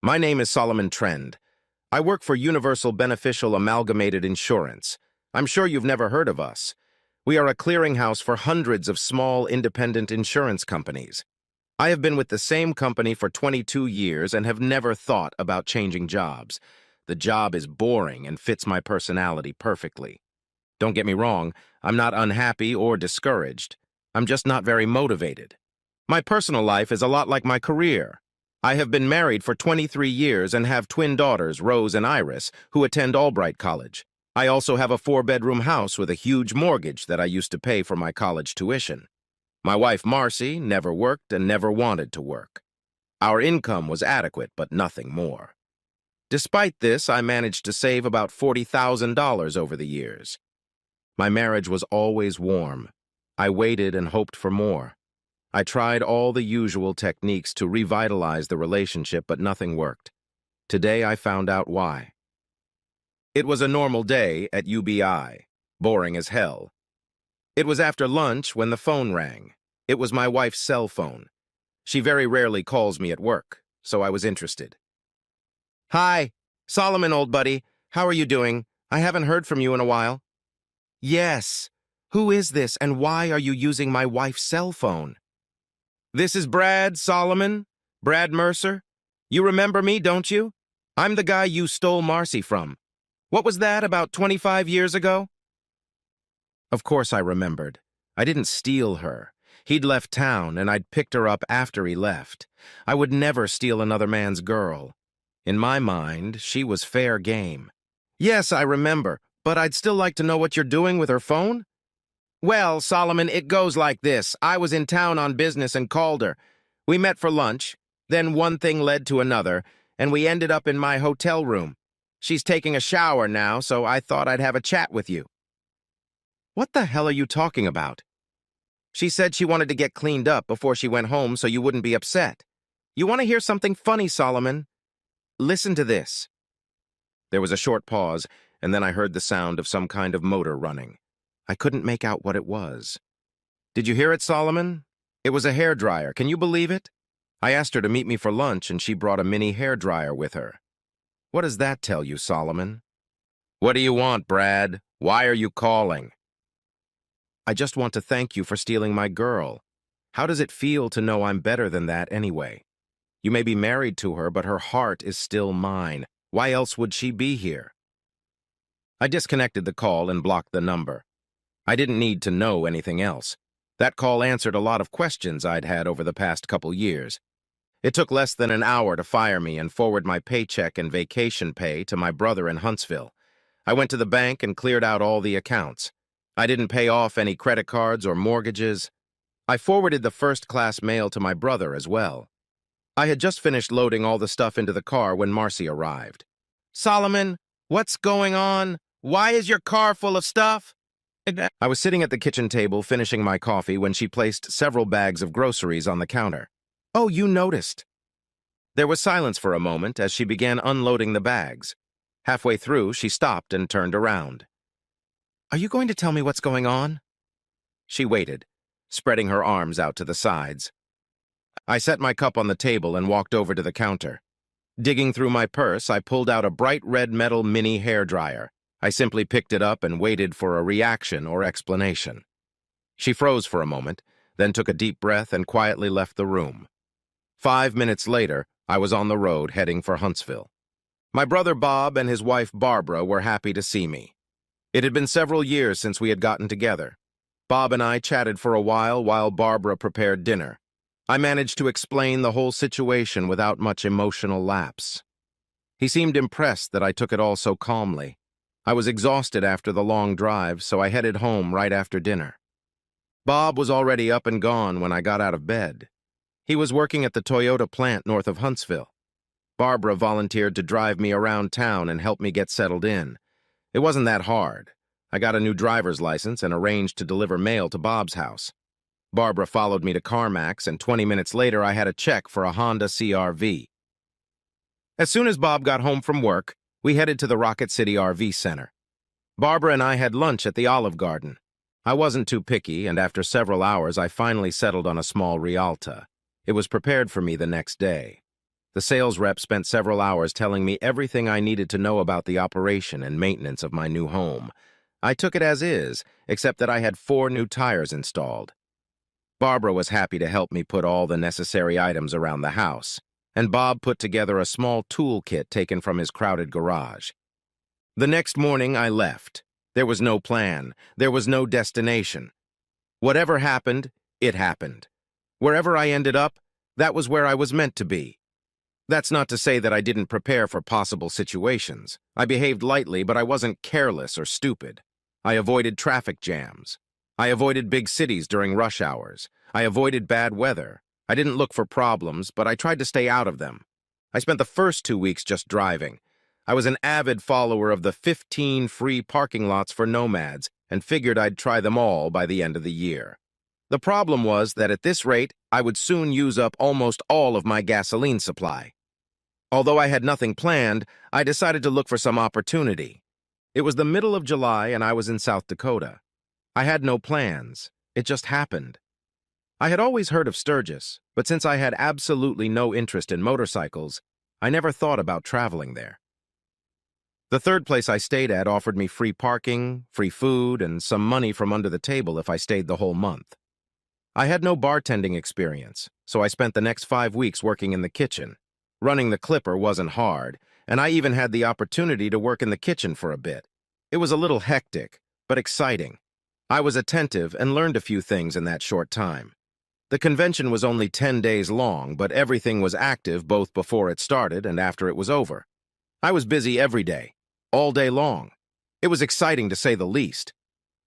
My name is Solomon Trend. I work for Universal Beneficial Amalgamated Insurance. I'm sure you've never heard of us. We are a clearinghouse for hundreds of small, independent insurance companies. I have been with the same company for 22 years and have never thought about changing jobs. The job is boring and fits my personality perfectly. Don't get me wrong, I'm not unhappy or discouraged. I'm just not very motivated. My personal life is a lot like my career. I have been married for 23 years and have twin daughters, Rose and Iris, who attend Albright College. I also have a 4-bedroom house with a huge mortgage that I used to pay for my college tuition. My wife, Marcy, never worked and never wanted to work. Our income was adequate, but nothing more. Despite this, I managed to save about $40,000 over the years. My marriage was always warm. I waited and hoped for more. I tried all the usual techniques to revitalize the relationship, but nothing worked. Today, I found out why. It was a normal day at UBI, boring as hell. It was after lunch when the phone rang. It was my wife's cell phone. She very rarely calls me at work, so I was interested. "Hi, Solomon, old buddy. How are you doing? I haven't heard from you in a while." "Yes. Who is this, and why are you using my wife's cell phone?" "This is Brad, Solomon. Brad Mercer. You remember me, don't you? I'm the guy you stole Marcy from. What was that, about 25 years ago?" Of course I remembered. I didn't steal her. He'd left town, and I'd picked her up after he left. I would never steal another man's girl. In my mind, she was fair game. "Yes, I remember, but I'd still like to know what you're doing with her phone." "Well, Solomon, it goes like this. I was in town on business and called her. We met for lunch. Then one thing led to another, and we ended up in my hotel room. She's taking a shower now, so I thought I'd have a chat with you." "What the hell are you talking about?" "She said she wanted to get cleaned up before she went home so you wouldn't be upset. You want to hear something funny, Solomon? Listen to this." There was a short pause, and then I heard the sound of some kind of motor running. I couldn't make out what it was. "Did you hear it, Solomon? It was a hairdryer. Can you believe it? I asked her to meet me for lunch, and she brought a mini hairdryer with her. What does that tell you, Solomon?" "What do you want, Brad? Why are you calling?" "I just want to thank you for stealing my girl. How does it feel to know I'm better than that anyway? You may be married to her, but her heart is still mine. Why else would she be here?" I disconnected the call and blocked the number. I didn't need to know anything else. That call answered a lot of questions I'd had over the past couple years. It took less than an hour to fire me and forward my paycheck and vacation pay to my brother in Huntsville. I went to the bank and cleared out all the accounts. I didn't pay off any credit cards or mortgages. I forwarded the first-class mail to my brother as well. I had just finished loading all the stuff into the car when Marcy arrived. "Solomon, what's going on? Why is your car full of stuff?" I was sitting at the kitchen table finishing my coffee when she placed several bags of groceries on the counter. "Oh, you noticed." There was silence for a moment as she began unloading the bags. Halfway through, she stopped and turned around. "Are you going to tell me what's going on?" She waited, spreading her arms out to the sides. I set my cup on the table and walked over to the counter. Digging through my purse, I pulled out a bright red metal mini hairdryer. I simply picked it up and waited for a reaction or explanation. She froze for a moment, then took a deep breath and quietly left the room. 5 minutes later, I was on the road heading for Huntsville. My brother Bob and his wife Barbara were happy to see me. It had been several years since we had gotten together. Bob and I chatted for a while Barbara prepared dinner. I managed to explain the whole situation without much emotional lapse. He seemed impressed that I took it all so calmly. I was exhausted after the long drive, so I headed home right after dinner. Bob was already up and gone when I got out of bed. He was working at the Toyota plant north of Huntsville. Barbara volunteered to drive me around town and help me get settled in. It wasn't that hard. I got a new driver's license and arranged to deliver mail to Bob's house. Barbara followed me to CarMax, and 20 minutes later I had a check for a Honda CR-V. As soon as Bob got home from work, we headed to the Rocket City RV Center. Barbara and I had lunch at the Olive Garden. I wasn't too picky, and after several hours I finally settled on a small Rialta. It was prepared for me the next day. The sales rep spent several hours telling me everything I needed to know about the operation and maintenance of my new home. I took it as is, except that I had 4 new tires installed. Barbara was happy to help me put all the necessary items around the house, and Bob put together a small toolkit taken from his crowded garage. The next morning, I left. There was no plan. There was no destination. Whatever happened, it happened. Wherever I ended up, that was where I was meant to be. That's not to say that I didn't prepare for possible situations. I behaved lightly, but I wasn't careless or stupid. I avoided traffic jams. I avoided big cities during rush hours. I avoided bad weather. I didn't look for problems, but I tried to stay out of them. I spent the first 2 weeks just driving. I was an avid follower of the 15 free parking lots for nomads and figured I'd try them all by the end of the year. The problem was that at this rate, I would soon use up almost all of my gasoline supply. Although I had nothing planned, I decided to look for some opportunity. It was the middle of July and I was in South Dakota. I had no plans. It just happened. I had always heard of Sturgis, but since I had absolutely no interest in motorcycles, I never thought about traveling there. The third place I stayed at offered me free parking, free food, and some money from under the table if I stayed the whole month. I had no bartending experience, so I spent the next 5 weeks working in the kitchen. Running the Clipper wasn't hard, and I even had the opportunity to work in the kitchen for a bit. It was a little hectic, but exciting. I was attentive and learned a few things in that short time. The convention was only 10 days long, but everything was active both before it started and after it was over. I was busy every day, all day long. It was exciting to say the least.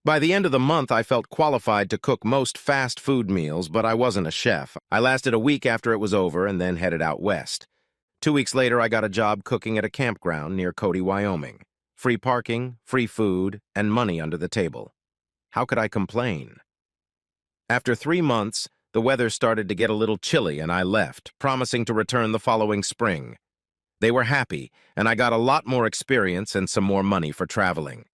By the end of the month, I felt qualified to cook most fast food meals, but I wasn't a chef. I lasted a week after it was over and then headed out west. 2 weeks later, I got a job cooking at a campground near Cody, Wyoming. Free parking, free food, and money under the table. How could I complain? After 3 months, the weather started to get a little chilly and I left, promising to return the following spring. They were happy, and I got a lot more experience and some more money for traveling.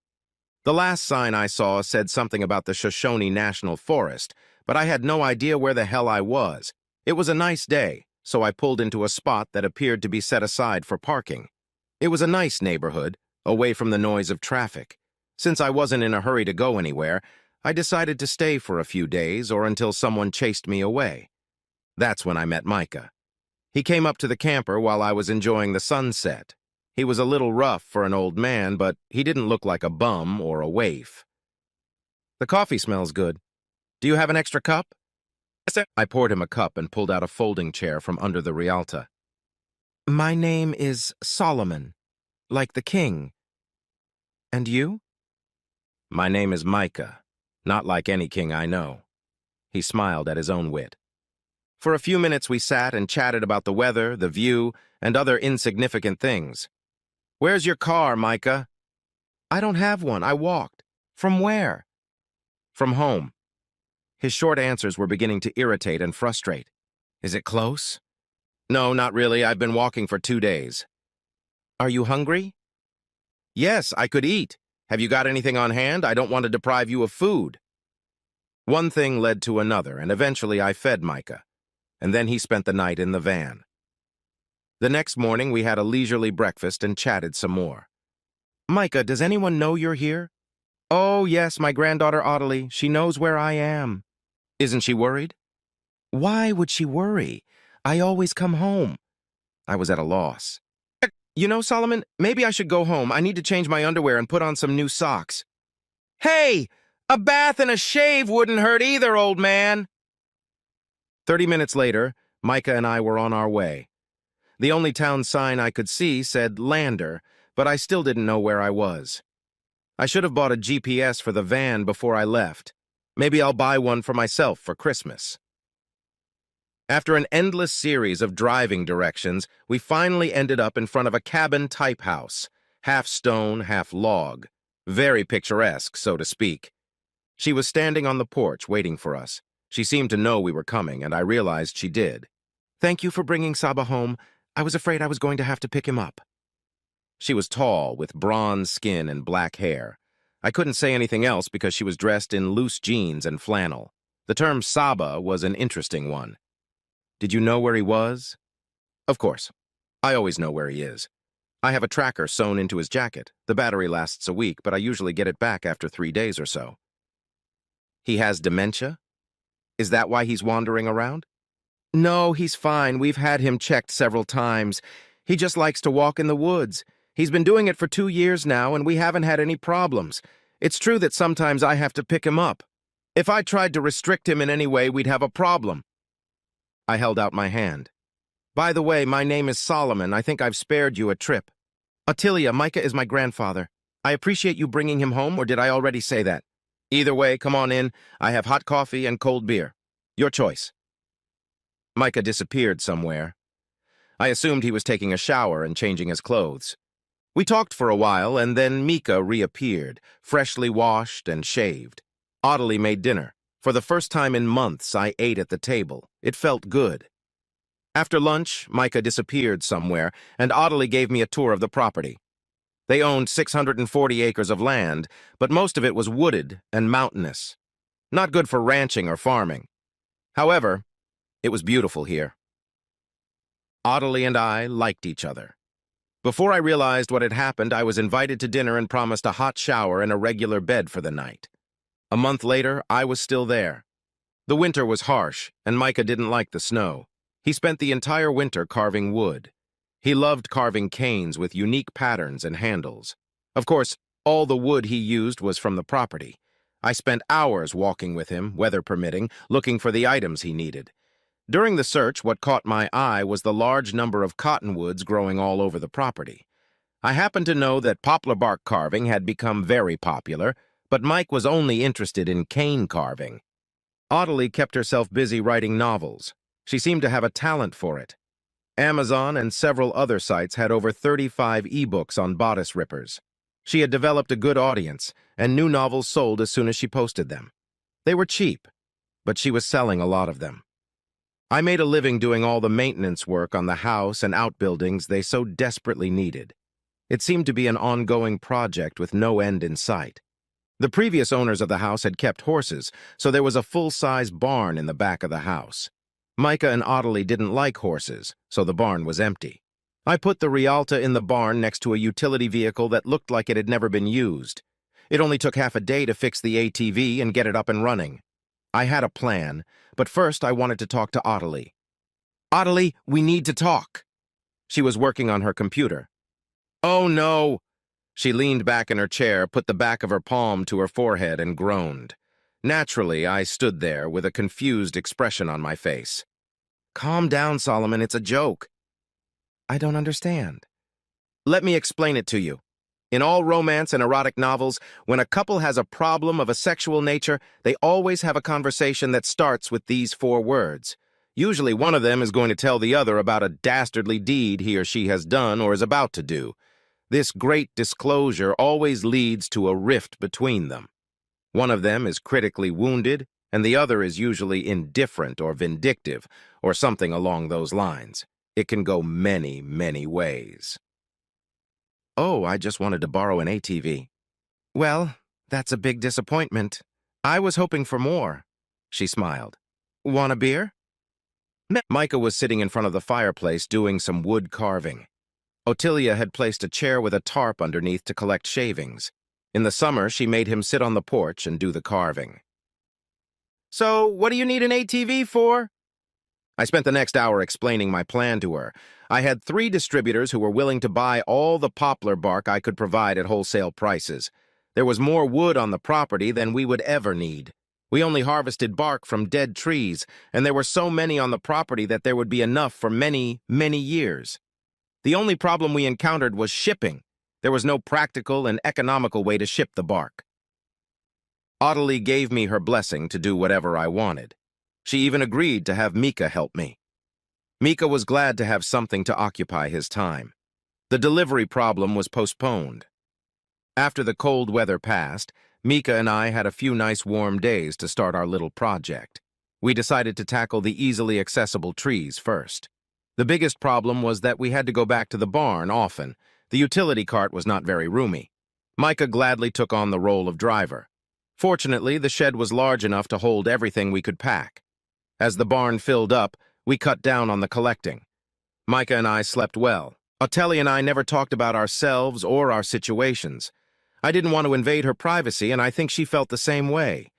The last sign I saw said something about the Shoshone National Forest, but I had no idea where the hell I was. It was a nice day, so I pulled into a spot that appeared to be set aside for parking. It was a nice neighborhood, away from the noise of traffic. Since I wasn't in a hurry to go anywhere, I decided to stay for a few days or until someone chased me away. That's when I met Micah. He came up to the camper while I was enjoying the sunset. He was a little rough for an old man, but he didn't look like a bum or a waif. "The coffee smells good. Do you have an extra cup?" "Yes, sir." I poured him a cup and pulled out a folding chair from under the Rialta. "My name is Solomon, like the king. And you?" "My name is Micah, not like any king I know." He smiled at his own wit. For a few minutes we sat and chatted about the weather, the view, and other insignificant things. "Where's your car, Micah?" "I don't have one. I walked." "From where?" "From home." His short answers were beginning to irritate and frustrate. "Is it close?" "No, not really. I've been walking for 2 days." "Are you hungry?" "Yes, I could eat. Have you got anything on hand? I don't want to deprive you of food." One thing led to another, and eventually I fed Micah, and then he spent the night in the van. The next morning, we had a leisurely breakfast and chatted some more. "Micah, does anyone know you're here?" "Oh, yes, my granddaughter Ottilie. She knows where I am." "Isn't she worried?" "Why would she worry? I always come home." I was at a loss. "You know, Solomon, maybe I should go home. I need to change my underwear and put on some new socks." "Hey, a bath and a shave wouldn't hurt either, old man." 30 minutes later, Micah and I were on our way. The only town sign I could see said Lander, but I still didn't know where I was. I should have bought a GPS for the van before I left. Maybe I'll buy one for myself for Christmas. After an endless series of driving directions, we finally ended up in front of a cabin-type house, half stone, half log. Very picturesque, so to speak. She was standing on the porch waiting for us. She seemed to know we were coming, and I realized she did. "Thank you for bringing Saba home. I was afraid I was going to have to pick him up." She was tall, with bronze skin and black hair. I couldn't say anything else because she was dressed in loose jeans and flannel. The term Saba was an interesting one. "Did you know where he was?" "Of course. I always know where he is. I have a tracker sewn into his jacket. The battery lasts a week, but I usually get it back after 3 days or so. He has dementia? Is that why he's wandering around? No, he's fine. We've had him checked several times. He just likes to walk in the woods. He's been doing it for 2 years now, and we haven't had any problems. It's true that sometimes I have to pick him up. If I tried to restrict him in any way, we'd have a problem. I held out my hand. By the way, my name is Solomon. I think I've spared you a trip. Ottilia, Micah is my grandfather. I appreciate you bringing him home, or did I already say that? Either way, come on in. I have hot coffee and cold beer. Your choice. Micah disappeared somewhere. I assumed he was taking a shower and changing his clothes. We talked for a while, and then Micah reappeared, freshly washed and shaved. Ottilie made dinner. For the first time in months, I ate at the table. It felt good. After lunch, Micah disappeared somewhere, and Ottilie gave me a tour of the property. They owned 640 acres of land, but most of it was wooded and mountainous. Not good for ranching or farming. However, it was beautiful here. Ottilie and I liked each other. Before I realized what had happened, I was invited to dinner and promised a hot shower and a regular bed for the night. A month later, I was still there. The winter was harsh, and Micah didn't like the snow. He spent the entire winter carving wood. He loved carving canes with unique patterns and handles. Of course, all the wood he used was from the property. I spent hours walking with him, weather permitting, looking for the items he needed. During the search, what caught my eye was the large number of cottonwoods growing all over the property. I happened to know that poplar bark carving had become very popular, but Mike was only interested in cane carving. Ottilie kept herself busy writing novels. She seemed to have a talent for it. Amazon and several other sites had over 35 ebooks on bodice rippers. She had developed a good audience, and new novels sold as soon as she posted them. They were cheap, but she was selling a lot of them. I made a living doing all the maintenance work on the house and outbuildings they so desperately needed. It seemed to be an ongoing project with no end in sight. The previous owners of the house had kept horses, so there was a full-size barn in the back of the house. Micah and Ottilie didn't like horses, so the barn was empty. I put the Rialta in the barn next to a utility vehicle that looked like it had never been used. It only took half a day to fix the ATV and get it up and running. I had a plan, but first I wanted to talk to Ottilie. Ottilie, we need to talk. She was working on her computer. Oh no! She leaned back in her chair, put the back of her palm to her forehead, and groaned. Naturally, I stood there with a confused expression on my face. Calm down, Solomon, it's a joke. I don't understand. Let me explain it to you. In all romance and erotic novels, when a couple has a problem of a sexual nature, they always have a conversation that starts with these 4 words. Usually one of them is going to tell the other about a dastardly deed he or she has done or is about to do. This great disclosure always leads to a rift between them. One of them is critically wounded, and the other is usually indifferent or vindictive, or something along those lines. It can go many, many ways. Oh, I just wanted to borrow an ATV. Well, that's a big disappointment. I was hoping for more. She smiled. Want a beer? Micah was sitting in front of the fireplace doing some wood carving. Ottilia had placed a chair with a tarp underneath to collect shavings. In the summer, she made him sit on the porch and do the carving. So, what do you need an ATV for? I spent the next hour explaining my plan to her. I had 3 distributors who were willing to buy all the poplar bark I could provide at wholesale prices. There was more wood on the property than we would ever need. We only harvested bark from dead trees, and there were so many on the property that there would be enough for many, many years. The only problem we encountered was shipping. There was no practical and economical way to ship the bark. Ottilie gave me her blessing to do whatever I wanted. She even agreed to have Micah help me. Micah was glad to have something to occupy his time. The delivery problem was postponed. After the cold weather passed, Micah and I had a few nice warm days to start our little project. We decided to tackle the easily accessible trees first. The biggest problem was that we had to go back to the barn often. The utility cart was not very roomy. Micah gladly took on the role of driver. Fortunately, the shed was large enough to hold everything we could pack. As the barn filled up, we cut down on the collecting. Micah and I slept well. Otelli and I never talked about ourselves or our situations. I didn't want to invade her privacy, and I think she felt the same way.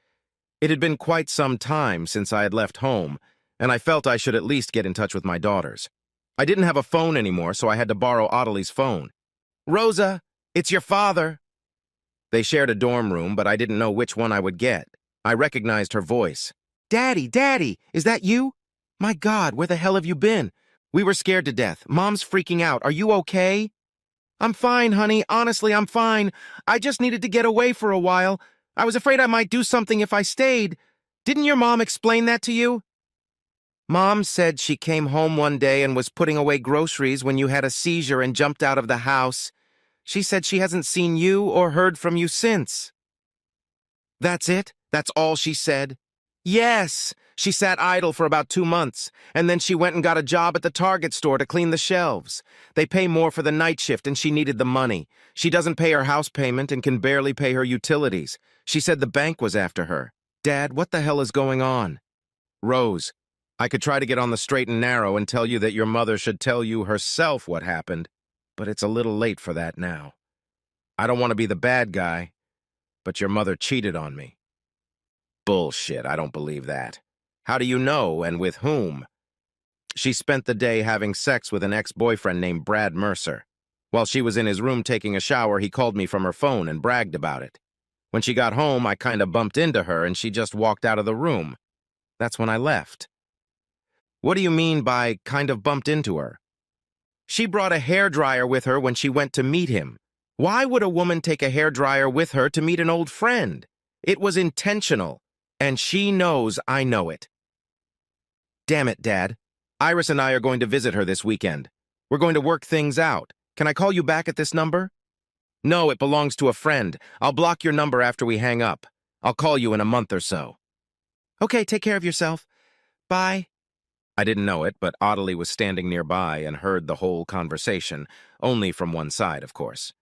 It had been quite some time since I had left home, and I felt I should at least get in touch with my daughters. I didn't have a phone anymore, so I had to borrow Ottilie's phone. "Rosa, it's your father." They shared a dorm room, but I didn't know which one I would get. I recognized her voice. "Daddy, Daddy, is that you? My God, where the hell have you been? We were scared to death. Mom's freaking out. Are you okay?" "I'm fine, honey. Honestly, I'm fine. I just needed to get away for a while. I was afraid I might do something if I stayed. Didn't your mom explain that to you?" "Mom said she came home one day and was putting away groceries when you had a seizure and jumped out of the house. She said she hasn't seen you or heard from you since." "That's it? That's all she said?" "Yes. She sat idle for about 2 months, and then she went and got a job at the Target store to clean the shelves. They pay more for the night shift, and she needed the money. She doesn't pay her house payment and can barely pay her utilities. She said the bank was after her. Dad, what the hell is going on?" "Rose, I could try to get on the straight and narrow and tell you that your mother should tell you herself what happened, but it's a little late for that now. I don't want to be the bad guy, but your mother cheated on me." "Bullshit, I don't believe that. How do you know, and with whom?" "She spent the day having sex with an ex-boyfriend named Brad Mercer. While she was in his room taking a shower, he called me from her phone and bragged about it. When she got home, I kind of bumped into her, and she just walked out of the room. That's when I left." "What do you mean by kind of bumped into her?" "She brought a hairdryer with her when she went to meet him. Why would a woman take a hairdryer with her to meet an old friend? It was intentional, and she knows I know it." "Damn it, Dad. Iris and I are going to visit her this weekend. We're going to work things out. Can I call you back at this number?" "No, it belongs to a friend. I'll block your number after we hang up. I'll call you in a month or so." "Okay, take care of yourself. Bye." I didn't know it, but Ottilie was standing nearby and heard the whole conversation, only from one side, of course.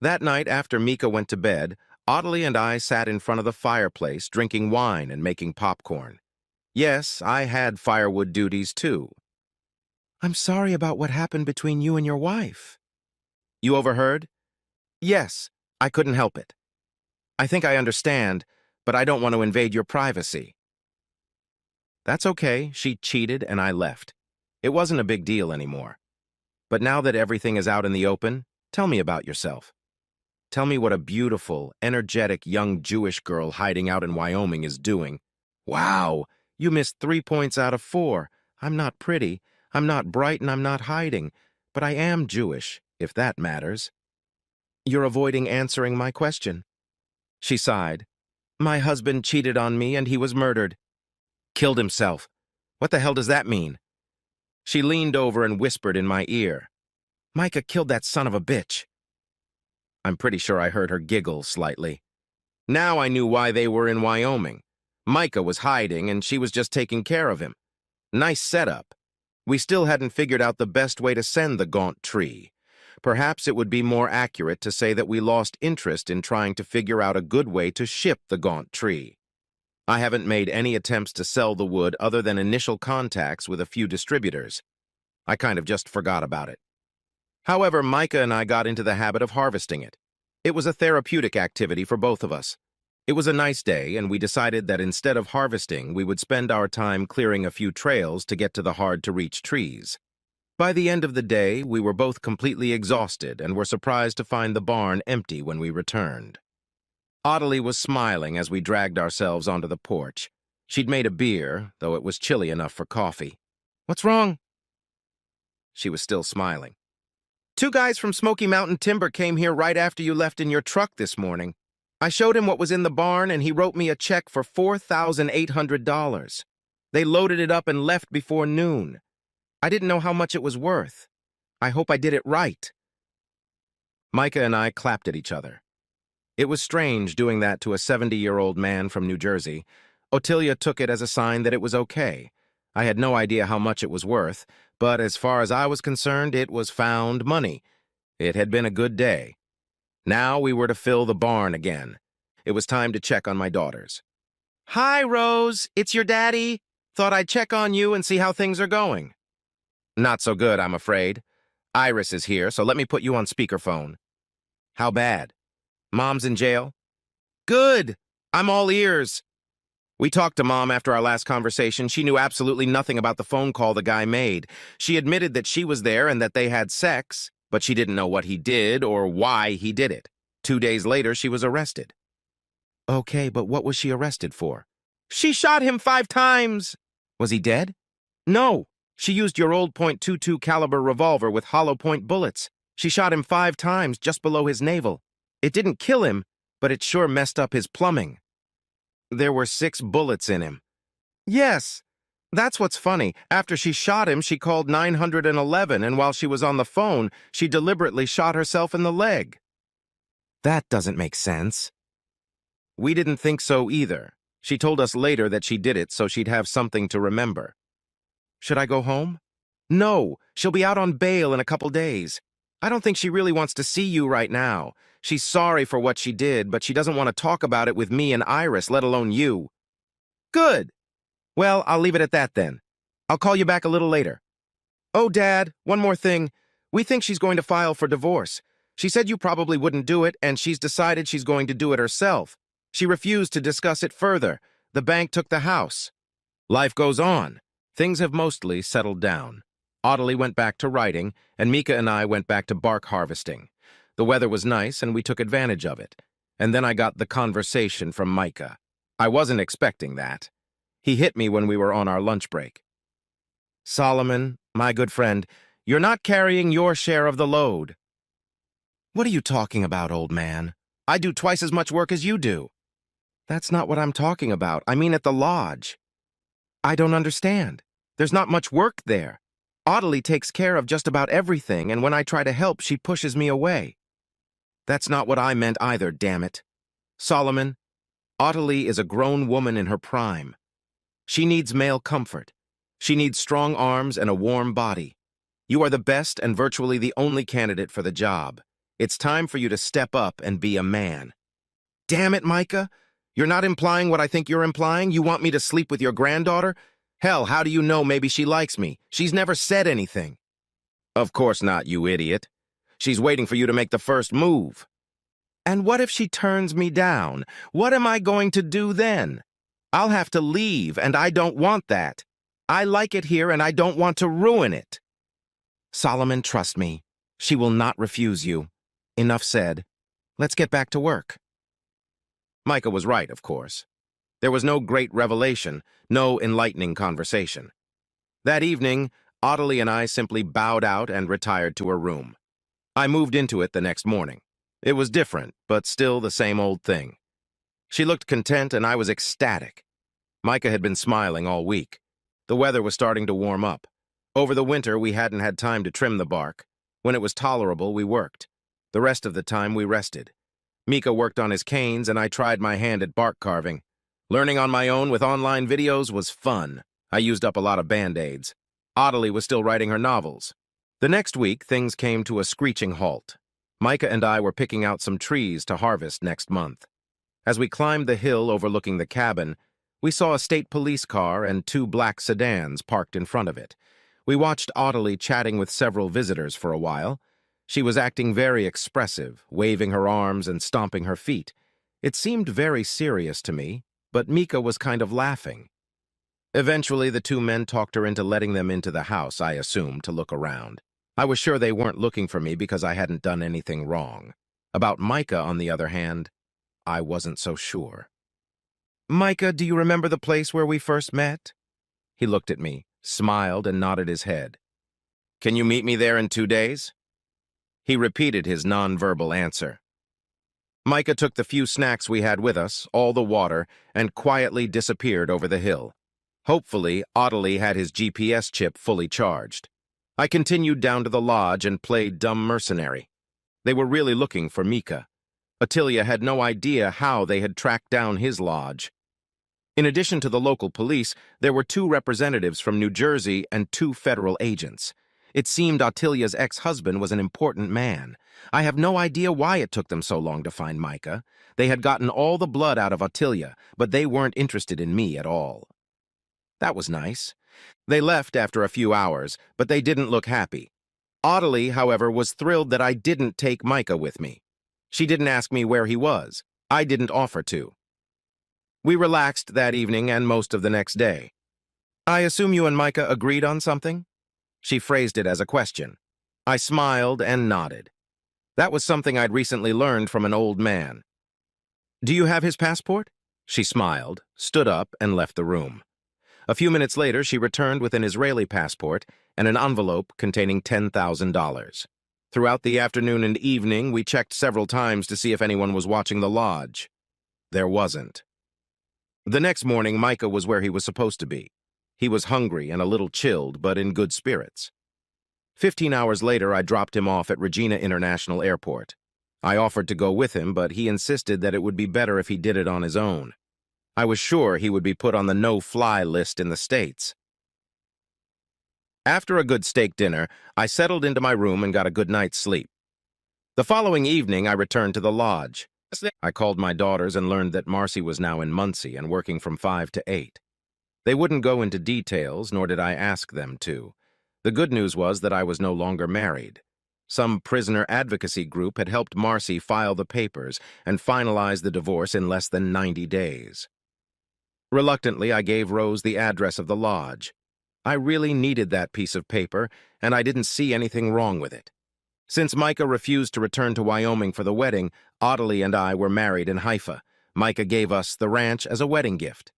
That night, after Mika went to bed, Ottilie and I sat in front of the fireplace drinking wine and making popcorn. Yes, I had firewood duties, too. "I'm sorry about what happened between you and your wife." "You overheard?" "Yes, I couldn't help it. I think I understand, but I don't want to invade your privacy." "That's okay. She cheated and I left. It wasn't a big deal anymore. But now that everything is out in the open, tell me about yourself. Tell me what a beautiful, energetic young Jewish girl hiding out in Wyoming is doing." "Wow, you missed 3 points out of 4. I'm not pretty, I'm not bright, and I'm not hiding. But I am Jewish, if that matters." "You're avoiding answering my question." She sighed. "My husband cheated on me and he was murdered." "Killed himself. What the hell does that mean?" She leaned over and whispered in my ear. "Micah killed that son of a bitch." I'm pretty sure I heard her giggle slightly. Now I knew why they were in Wyoming. Micah was hiding and she was just taking care of him. Nice setup. We still hadn't figured out the best way to send the gaunt tree. Perhaps it would be more accurate to say that we lost interest in trying to figure out a good way to ship the gaunt tree. I haven't made any attempts to sell the wood other than initial contacts with a few distributors. I kind of just forgot about it. However, Micah and I got into the habit of harvesting it. It was a therapeutic activity for both of us. It was a nice day, and we decided that instead of harvesting, we would spend our time clearing a few trails to get to the hard-to-reach trees. By the end of the day, we were both completely exhausted and were surprised to find the barn empty when we returned. Ottilie was smiling as we dragged ourselves onto the porch. She'd made a beer, though it was chilly enough for coffee. "What's wrong?" She was still smiling. "Two guys from Smoky Mountain Timber came here right after you left in your truck this morning. I showed him what was in the barn, and he wrote me a check for $4,800. They loaded it up and left before noon. I didn't know how much it was worth. I hope I did it right." Micah and I clapped at each other. It was strange doing that to a 70-year-old man from New Jersey. Ottilia took it as a sign that it was okay. I had no idea how much it was worth, but as far as I was concerned, it was found money. It had been a good day. Now we were to fill the barn again. It was time to check on my daughters. "Hi, Rose. It's your daddy. Thought I'd check on you and see how things are going." Not so good, I'm afraid. Iris is here, so let me put you on speakerphone. How bad? Mom's in jail? Good! I'm all ears. We talked to Mom after our last conversation. She knew absolutely nothing about the phone call the guy made. She admitted that she was there and that they had sex, but she didn't know what he did or why he did it. 2 days later, she was arrested. Okay, but what was she arrested for? She shot him 5 times! Was he dead? No. She used your old .22 caliber revolver with hollow point bullets. She shot him 5 times just below his navel. It didn't kill him, but it sure messed up his plumbing. There were 6 bullets in him. Yes. That's what's funny. After she shot him, she called 911, and while she was on the phone, she deliberately shot herself in the leg. That doesn't make sense. We didn't think so either. She told us later that she did it so she'd have something to remember. Should I go home? No, she'll be out on bail in a couple days. I don't think she really wants to see you right now. She's sorry for what she did, but she doesn't want to talk about it with me and Iris, let alone you. Good. Well, I'll leave it at that then. I'll call you back a little later. Oh, Dad, one more thing. We think she's going to file for divorce. She said you probably wouldn't do it, and she's decided she's going to do it herself. She refused to discuss it further. The bank took the house. Life goes on. Things have mostly settled down. Audley went back to writing, and Mika and I went back to bark harvesting. The weather was nice, and we took advantage of it. And then I got the conversation from Micah. I wasn't expecting that. He hit me when we were on our lunch break. Solomon, my good friend, you're not carrying your share of the load. What are you talking about, old man? I do twice as much work as you do. That's not what I'm talking about. I mean at the lodge. I don't understand. There's not much work there. Audley takes care of just about everything, and when I try to help, she pushes me away. That's not what I meant either, damn it. Solomon, Audley is a grown woman in her prime. She needs male comfort. She needs strong arms and a warm body. You are the best and virtually the only candidate for the job. It's time for you to step up and be a man. Damn it, Micah. You're not implying what I think you're implying? You want me to sleep with your granddaughter? Hell, how do you know maybe she likes me? She's never said anything. Of course not, you idiot. She's waiting for you to make the first move. And what if she turns me down? What am I going to do then? I'll have to leave, and I don't want that. I like it here, and I don't want to ruin it. Solomon, trust me. She will not refuse you. Enough said. Let's get back to work. Micah was right, of course. There was no great revelation, no enlightening conversation. That evening, Audley and I simply bowed out and retired to her room. I moved into it the next morning. It was different, but still the same old thing. She looked content and I was ecstatic. Micah had been smiling all week. The weather was starting to warm up. Over the winter, we hadn't had time to trim the bark. When it was tolerable, we worked. The rest of the time, we rested. Mika worked on his canes, and I tried my hand at bark carving. Learning on my own with online videos was fun. I used up a lot of Band-Aids. Audley was still writing her novels. The next week, things came to a screeching halt. Micah and I were picking out some trees to harvest next month. As we climbed the hill overlooking the cabin, we saw a state police car and 2 black sedans parked in front of it. We watched Audley chatting with several visitors for a while. She was acting very expressive, waving her arms and stomping her feet. It seemed very serious to me, but Mika was kind of laughing. Eventually, the 2 men talked her into letting them into the house, I assumed, to look around. I was sure they weren't looking for me because I hadn't done anything wrong. About Micah, on the other hand, I wasn't so sure. Micah, do you remember the place where we first met? He looked at me, smiled, and nodded his head. Can you meet me there in 2 days? He repeated his nonverbal answer. Micah took the few snacks we had with us, all the water, and quietly disappeared over the hill. Hopefully, Audley had his GPS chip fully charged. I continued down to the lodge and played dumb mercenary. They were really looking for Mika. Attilia had no idea how they had tracked down his lodge. In addition to the local police, there were 2 representatives from New Jersey and 2 federal agents. It seemed Attilia's ex-husband was an important man. I have no idea why it took them so long to find Micah. They had gotten all the blood out of Attilia, but they weren't interested in me at all. That was nice. They left after a few hours, but they didn't look happy. Audley, however, was thrilled that I didn't take Micah with me. She didn't ask me where he was. I didn't offer to. We relaxed that evening and most of the next day. I assume you and Micah agreed on something? She phrased it as a question. I smiled and nodded. That was something I'd recently learned from an old man. Do you have his passport? She smiled, stood up, and left the room. A few minutes later, she returned with an Israeli passport and an envelope containing $10,000. Throughout the afternoon and evening, we checked several times to see if anyone was watching the lodge. There wasn't. The next morning, Micah was where he was supposed to be. He was hungry and a little chilled, but in good spirits. 15 hours later, I dropped him off at Regina International Airport. I offered to go with him, but he insisted that it would be better if he did it on his own. I was sure he would be put on the no-fly list in the States. After a good steak dinner, I settled into my room and got a good night's sleep. The following evening, I returned to the lodge. I called my daughters and learned that Marcy was now in Muncie and working from 5 to 8. They wouldn't go into details, nor did I ask them to. The good news was that I was no longer married. Some prisoner advocacy group had helped Marcy file the papers and finalize the divorce in less than 90 days. Reluctantly, I gave Rose the address of the lodge. I really needed that piece of paper, and I didn't see anything wrong with it. Since Micah refused to return to Wyoming for the wedding, Audley and I were married in Haifa. Micah gave us the ranch as a wedding gift.